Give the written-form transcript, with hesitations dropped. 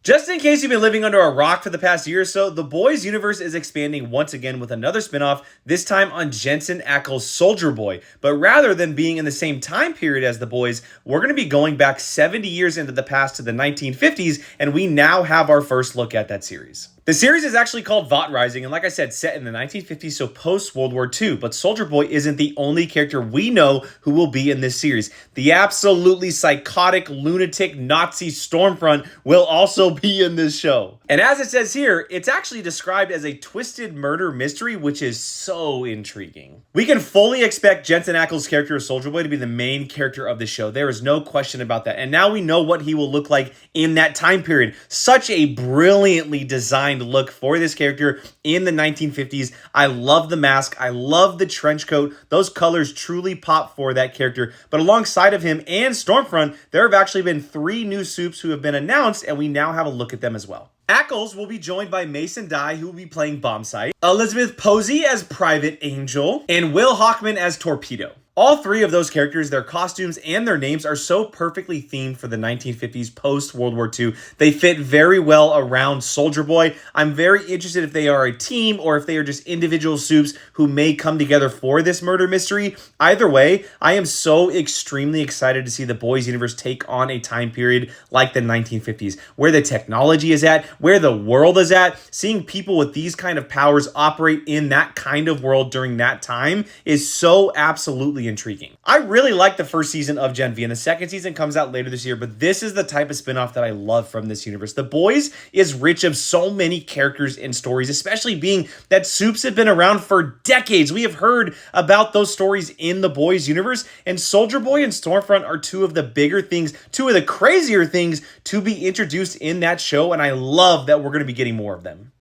Just in case you've been living under a rock for the past year or so, the Boys universe is expanding once again with another spinoff, this time on Jensen Ackles' Soldier Boy. But rather than being in the same time period as the Boys, we're going to be going back 70 years into the past to the 1950s, and we now have our first look at that series. The series is actually called Vought Rising, and like I said, set in the 1950s, so post-World War II. But Soldier Boy isn't the only character we know who will be in this series. The absolutely psychotic, lunatic Nazi Stormfront will also be in this show. And as it says here, it's actually described as a twisted murder mystery, which is so intriguing. We can fully expect Jensen Ackles' character of Soldier Boy to be the main character of the show. There is no question about that. And now we know what he will look like in that time period. Such a brilliantly designed look for this character in the 1950s. I love the mask. I love the trench coat. Those colors truly pop for that character. But alongside of him and Stormfront, there have actually been 3 new supes who have been announced, and we now have a look at them as well. Ackles will be joined by Mason Dye, who will be playing Bombsight, Elizabeth Posey as Private Angel, and Will Hockman as Torpedo. All 3 of those characters, their costumes and their names are so perfectly themed for the 1950s post-World War II. They fit very well around Soldier Boy. I'm very interested if they are a team or if they are just individual supes who may come together for this murder mystery. Either way, I am so extremely excited to see the Boys universe take on a time period like the 1950s, where the technology is at, where the world is at. Seeing people with these kind of powers operate in that kind of world during that time is so absolutely intriguing. I really like the first season of Gen V, and the second season comes out later this year, but this is the type of spinoff that I love from this universe. The Boys is rich of so many characters and stories, especially being that supes have been around for decades. We have heard about those stories in the Boys universe, and Soldier Boy and Stormfront are 2 of the bigger things, 2 of the crazier things to be introduced in that show, and I love that we're going to be getting more of them.